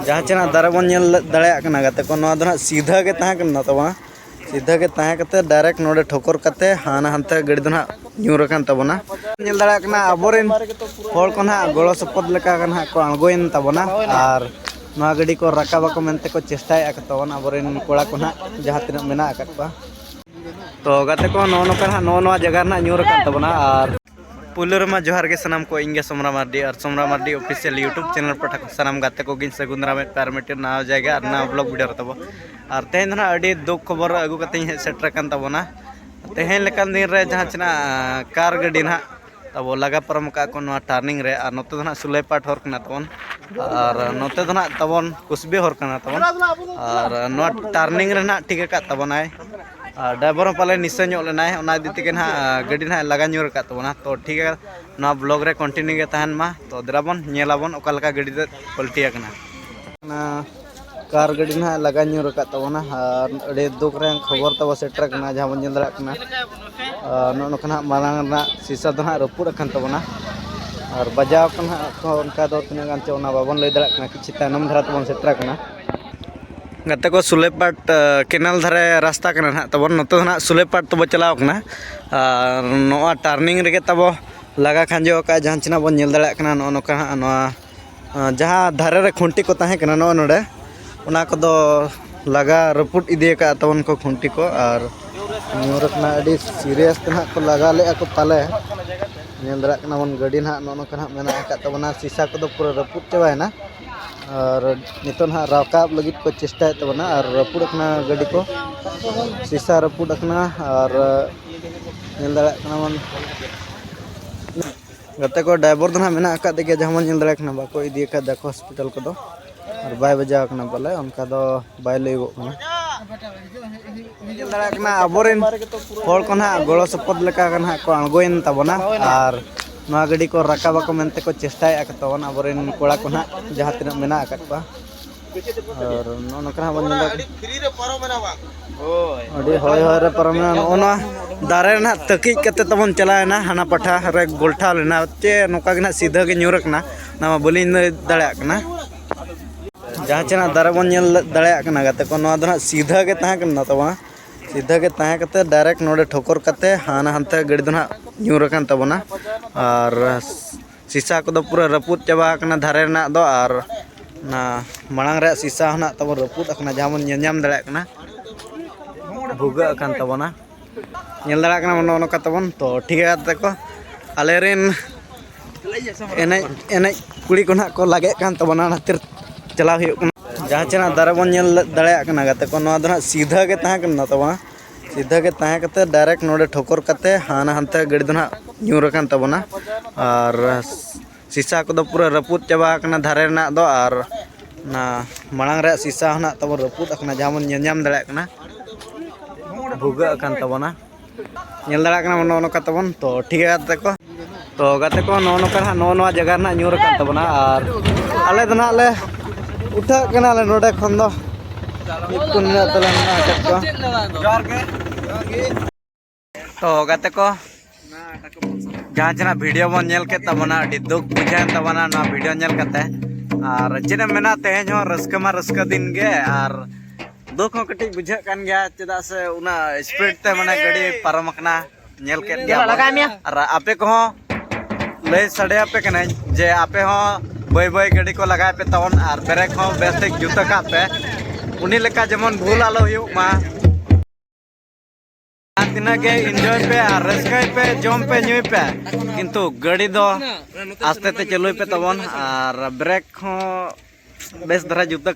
जहाँ चेना दारे बन दाड़ा गाते को सीधा के तहाँ तब सीधा के तहाँ डायरेक्ट नोडे ठोकर कते हाना हनते गड़ी दो न्यूरकान तबना दाड़ा अबोरेन हर को ना गड़ो सपद लेका को आंगोन तबना और नवा गाड़ी को राकाबा को मेनते को चेष्टाया तबन अबोरेन कोड़ा को ना जहाँ तीन मेना तो गाते को नो जगह ना न्यूरकान तबना और पुलुरमा जोहार के सनाम को इंगे सोमरा मार्डी और Somra Mardi official YouTube channel पर सनाम गाते को गिन सगुंदरा में पैरमिटर नाव जाएगा और ना ब्लॉग वीडियो तब और तेहन ना अड़ी दुख खबर अगू कते हे सेटर कान तबना तेहन लेकान दिन रे जहाँ चना कार गाड़ी ना तब लगा परम का को नवा टर्निंग रे और नोते ना सुलेपाट हर कना तबन और नोते ना तबन कुसबे हर कना तबन और नवा टर्निंग रे ना ठीक का तबनाय ड्राइवर पाले निश्चय लेना दी के ना गाड़ी ना लगा न्यूर तबना तो ठीक है ना ब्लॉग रे कंटिन्यू के तहन मा तो दराबन नेलाबन ओकालका गाड़ी दे पलटिया ना कार गाड़ी ना लगा न्यूर तबना और अड़े दुख रे खबर तब सेटर कना जहाँ बन दाड़ा कना नोना मांग शीशा दो रपुड़ तबना और बजाव उनका दो तीन गान चे बाबन लई दाड़ा किसी तैनम धारा तबन सेटर कना गाते को सुलेपाट केनाल धारे रास्ता कना ना तब नोते ना सुलेपाट तब चलाव कना नोआ टर्निंग रे तब लगा खांजो का जहाँ चना बन दाड़ा कना नोका जहाँ धारे रे खुंटी को ताहे कना नो नोडे उना को दो लगा रपुट इदी का तबन को खुंटी को और न्यूरकना अड़ी सीरियस ना को लगा ले को पाले दाड़ा कना बन गाड़ी ना नोका मेना तबना शीशा को पूरा रपुट चबायना और नित ना राकाब लगी को चेष्टा तबना और रपुड़ना गाड़ी को शीशा रपुड़ना और दाड़ा मन गाते को ड्राइवर दो मेना के जहाँ मन दाड़ा बाको इदी देखो हॉस्पिटल को और बै बजाव पाले उनका बै लैगोना दाड़ा अबोरेन हर को ना गड़ो सपद लेका को आंगोन तबना और नवा गाड़ी को राकाबा को मेनते को चेष्टाया तबन अबोरेन कोड़ा को ना जहाँ तीन मेना और नोका बन हय हय रे परमेना नोना दारे ना तकी कते तबन चलायना हाना पठा रे गोल्ठा लेना चे नोका के ना सीधा के न्यूरकना ना बलिन दाड़ा जहाँ चना दारे बन दाड़ा गाते को सीधा के तहाँ तब सीधा के तहाँ डायरेक्ट नोडे ठोकर कते हाना हनते गाड़ी दो न्यूरकान तबना और शीशा को पूरा रपुद चाबा धारे ना दो और ना मांग रे शीशा ना तब रपुद जहाँ बन नाम दाड़ा भुगा तबना दाड़ा नोका तबन तो ठीक है को आलेरेन एने कुड़ी को ना को लगे तबना चला जहाँ चना दारे बन दाड़ा गाते को सीधा के तहाँ तब सीधा के तहाँ डायरेक्ट नोडे ठोकर कते हाना हनते गाड़ी दो न्यूरकान तबना और शीशा को पूरा रपुद चाबा धारे ना दो और ना मांग रे शीशा ना तब रपुद जहाँ बन नाम दाड़ा भुगा तबना दाड़ा नोका तबन तो ठीक है को तो गाते को नो जगह ना न्यूरकान तबना और आले दो ना ले उठा ले नोडे खन दो तो गाते को जहाँ चना वीडियो बन नेल के तबना दुख बुझान तबना ना वीडियो नेल कते और चेना मेना तेज हो रस्का मा रस्का दिन गे और दुख हो कटी बुझा कान गया चेदा से उना स्पीड ते माने गाड़ी पारमकना नेल के दिया और आपे को ले सड़े आपे कने जे आपे हो बय बय गाड़ी को लगाए पे तवन और ब्रेक हो बेस्टिक जुता का पे उनी लेका जमन भूल आलो हुयो मा तिना के एंजॉय पे और रस्काय पे जम पे न्यूय पे किंतु गाड़ी दो आस्ते ते चलुय पे तवन और ब्रेक हो बेस धरा जुता